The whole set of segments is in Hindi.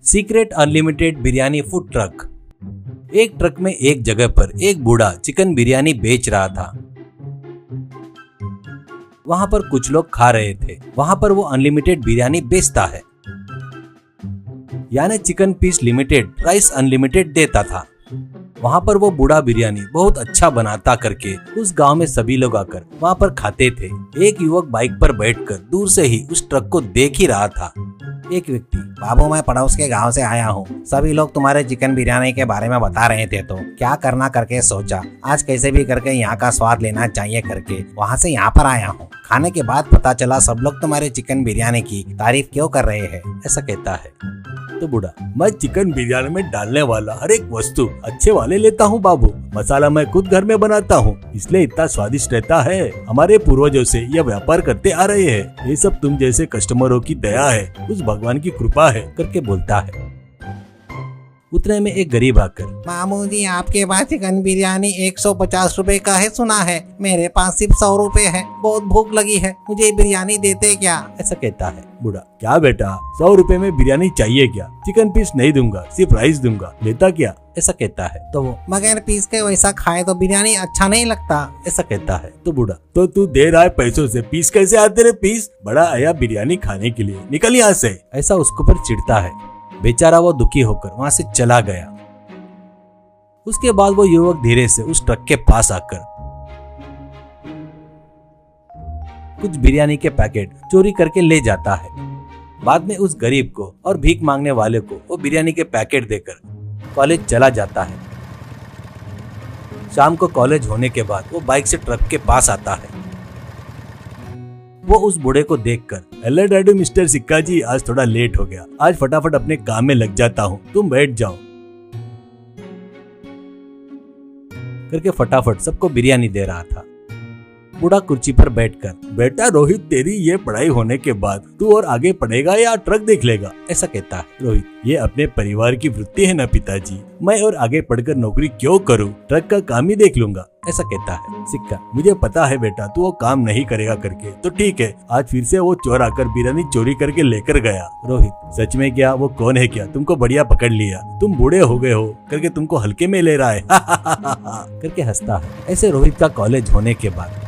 Secret unlimited biryani food truck. एक ट्रक में एक जगह पर एक बूढ़ा चिकन बिरयानी बेच रहा था। वहां पर कुछ लोग खा रहे थे। वहां पर वो अनलिमिटेड बिरयानी बेचता है, यानी chicken piece limited, rice unlimited देता था। वहां पर वो बूढ़ा बिरयानी बहुत अच्छा बनाता करके उस गांव में सभी लोग आकर वहां पर खाते थे। एक युवक बाइक पर बैठकर दूर से ही उस ट्रक को देख ही रहा था। एक व्यक्ति, बाबू मैं पड़ोस के गांव से आया हूँ, सभी लोग तुम्हारे चिकन बिरयानी के बारे में बता रहे थे, तो क्या करना करके सोचा आज कैसे भी करके यहाँ का स्वाद लेना चाहिए करके वहाँ से यहाँ पर आया हूँ। खाने के बाद पता चला सब लोग तुम्हारे चिकन बिरयानी की तारीफ क्यों कर रहे हैं। ऐसा कहता है। तो बूढ़ा, मैं चिकन बिरयानी में डालने वाला हर एक वस्तु अच्छे वाले लेता हूँ बाबू। मसाला मैं खुद घर में बनाता हूँ, इसलिए इतना स्वादिष्ट रहता है। हमारे पूर्वजों से यह व्यापार करते आ रहे हैं। ये सब तुम जैसे कस्टमरों की दया है, उस भगवान की कृपा है करके बोलता है। उतने में एक गरीब आकर, मामू जी आपके पास चिकन बिरयानी 150 रुपए का है सुना है, मेरे पास सिर्फ 100 रुपए है, बहुत भूख लगी है, मुझे बिरयानी देते क्या। ऐसा कहता है। बूढ़ा, क्या बेटा 100 रुपए में बिरयानी चाहिए क्या? चिकन पीस नहीं दूंगा, सिर्फ राइस दूंगा, लेता क्या? ऐसा कहता है। तो वो मगर पीस के वैसा खाए तो बिरयानी अच्छा नहीं लगता। ऐसा कहता है। तो बूढ़ा, तो तू दे रहा है पैसों से, पीस कैसे आते रे? पीस बड़ा आया बिरयानी खाने के लिए, निकल यहाँ से। ऐसा उसके ऊपर चिढ़ता है। बेचारा वो दुखी होकर वहां से चला गया। उसके बाद वो युवक धीरे से उस ट्रक के पास आकर कुछ बिरयानी के पैकेट चोरी करके ले जाता है। बाद में उस गरीब को और भीख मांगने वाले को वो बिरयानी के पैकेट देकर कॉलेज चला जाता है। शाम को कॉलेज होने के बाद वो बाइक से ट्रक के पास आता है। वो उस बूढ़े को देखकर, हेलो डैडी मिस्टर सिक्का जी, आज थोड़ा लेट हो गया, आज फटाफट अपने काम में लग जाता हूँ, तुम बैठ जाओ करके फटाफट सबको बिरयानी दे रहा था। बूढ़ा कुर्सी पर बैठकर, बेटा रोहित, तेरी ये पढ़ाई होने के बाद तू और आगे पढ़ेगा या ट्रक देख लेगा? ऐसा कहता है। रोहित, ये अपने परिवार की वृत्ति है ना पिताजी, मैं और आगे पढ़कर नौकरी क्यों करूं, ट्रक का काम ही देख लूंगा। ऐसा कहता है। सिक्का, मुझे पता है बेटा तू वो काम नहीं करेगा करके, तो ठीक है, आज फिर से वो चोर आकर बिरयानी चोरी करके लेकर गया। रोहित, सच में क्या? वो कौन है क्या? तुमको बढ़िया पकड़ लिया, तुम बूढ़े हो गए हो करके तुमको हल्के में ले रहा है करके हंसता है। ऐसे रोहित का कॉलेज होने के बाद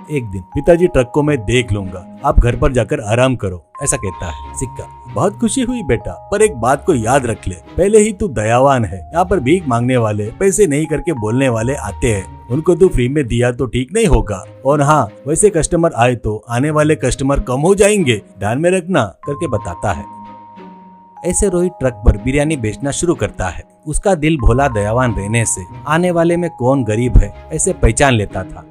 एक दिन, पिताजी ट्रक को मैं देख लूंगा, आप घर पर जाकर आराम करो। ऐसा कहता है। सिक्का, बहुत खुशी हुई बेटा, पर एक बात को याद रख ले, पहले ही तू दयावान है, यहाँ पर भीख मांगने वाले, पैसे नहीं करके बोलने वाले आते हैं, उनको तू फ्री में दिया तो ठीक नहीं होगा। और हाँ, वैसे कस्टमर आए तो आने वाले कस्टमर कम हो जाएंगे, ध्यान में रखना करके बताता है। ऐसे रोहित ट्रक पर बिरयानी बेचना शुरू करता है। उसका दिल भोला दयावान रहने से आने वाले में कौन गरीब है ऐसे पहचान लेता था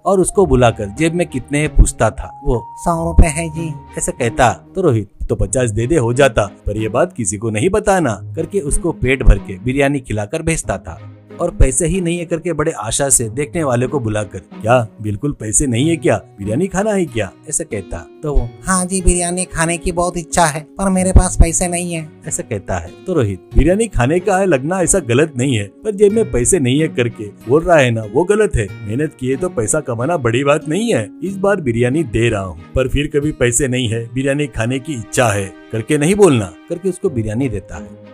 और उसको बुलाकर जेब में कितने पूछता था। वो 100 रुपए है जी, ऐसे कहता। तो रोहित, तो 50 दे दे हो जाता, पर ये बात किसी को नहीं बताना करके उसको पेट भर के बिरयानी खिलाकर भेजता था। और पैसे ही नहीं है करके बड़े आशा से देखने वाले को बुलाकर, क्या बिल्कुल पैसे नहीं है क्या? बिरयानी खाना है क्या? ऐसे कहता। तो वो, हाँ जी बिरयानी खाने की बहुत इच्छा है, पर मेरे पास पैसे नहीं है। ऐसे कहता है। तो रोहित, बिरयानी खाने का है लगना ऐसा गलत नहीं है, पर जेब में पैसे नहीं है करके बोल रहा है ना, वो गलत है। मेहनत किए तो पैसा कमाना बड़ी बात नहीं है। इस बार बिरयानी दे रहा हूँ, पर फिर कभी पैसे नहीं है, बिरयानी खाने की इच्छा है करके नहीं बोलना करके उसको बिरयानी देता है।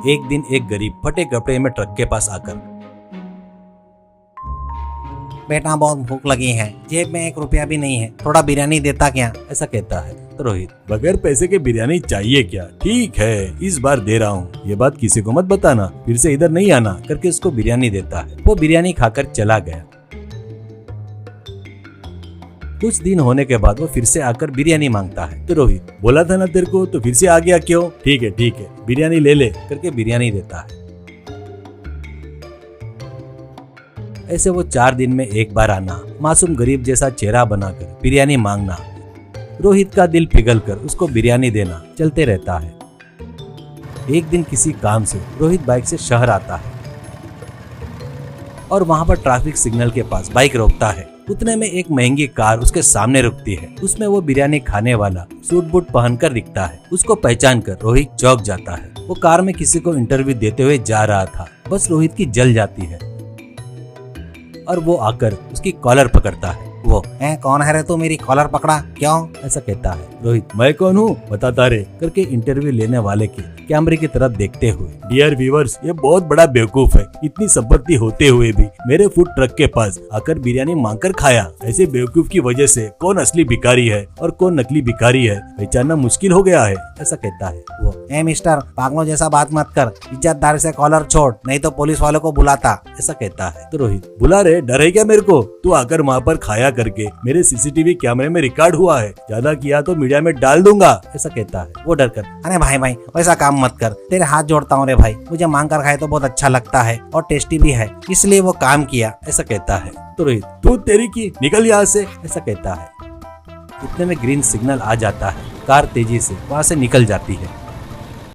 एक दिन एक गरीब फटे कपड़े में ट्रक के पास आकर, बेटा बहुत भूख लगी है, जेब में 1 रुपया भी नहीं है, थोड़ा बिरयानी देता क्या। ऐसा कहता है। तो रोहित, बगैर पैसे के बिरयानी चाहिए क्या? ठीक है, इस बार दे रहा हूँ, ये बात किसी को मत बताना, फिर से इधर नहीं आना करके उसको बिरयानी देता है। वो बिरयानी खाकर चला गया। कुछ दिन होने के बाद वो फिर से आकर बिरयानी मांगता है। तो रोहित, बोला था ना तेरे को, तो फिर से आ गया क्यों? ठीक है ठीक है, बिरयानी ले ले करके बिरयानी देता है। ऐसे वो 4 दिन में एक बार आना, मासूम गरीब जैसा चेहरा बनाकर बिरयानी मांगना, रोहित का दिल पिघलकर उसको बिरयानी देना चलते रहता है। एक दिन किसी काम से रोहित बाइक से शहर आता है और वहां पर ट्रैफिक सिग्नल के पास बाइक रोकता है। उतने में एक महंगी कार उसके सामने रुकती है। उसमें वो बिरयानी खाने वाला सूट बूट पहनकर दिखता है। उसको पहचान कर रोहित चौंक जाता है। वो कार में किसी को इंटरव्यू देते हुए जा रहा था। बस रोहित की जल जाती है और वो आकर उसकी कॉलर पकड़ता है। वो कौन है रे तू, मेरी कॉलर पकड़ा क्यों? ऐसा कहता है। रोहित मैं कौन हूँ बताता रे करके इंटरव्यू लेने वाले के कैमरे की तरफ देखते हुए, डियर व्यूअर्स, ये बहुत बड़ा बेवकूफ है, इतनी संपत्ति होते हुए भी मेरे फूड ट्रक के पास आकर बिरयानी मांगकर खाया। ऐसे बेवकूफ की वजह से कौन असली भिखारी है और कौन नकली भिखारी है पहचानना मुश्किल हो गया है। ऐसा कहता है वो। मिस्टर, पागलों जैसा बात मत कर, इज्जतदार से कॉलर छोड़, नहीं तो पुलिस वालों को बुलाता। ऐसा कहता है। तो रोहित, बुला रे, डर है क्या मेरे को? तू आकर वहाँ पर खाया करके मेरे सीसीटीवी कैमरे में रिकॉर्ड हुआ है, ज्यादा किया तो मीडिया में डाल दूंगा। ऐसा कहता है वो डर कर। अरे भाई वैसा काम मत कर, तेरे हाथ जोड़ता हूँ रे भाई, मुझे मांग कर खाए तो बहुत अच्छा लगता है और टेस्टी भी है, इसलिए वो काम किया। ऐसा कहता है। तो रोहित तू तेरी की निकल यहाँ से। ऐसा कहता है। इतने में ग्रीन सिग्नल आ जाता है, कार तेजी से वहाँ से निकल जाती है।